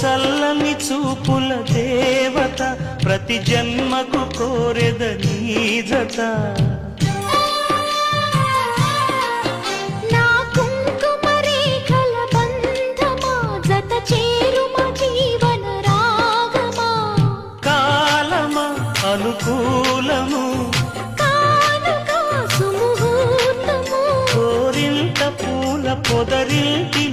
చల్లని చూపుల దేవత ప్రతి జన్మకు కోరెద నీ జత నా కుంకుమ రేఖల బంధమా జత చేరుమ జీవన రాగమా కాలమా అనుకూలము కానుక సుముహూర్తము కోరింత పూల పొదరింటి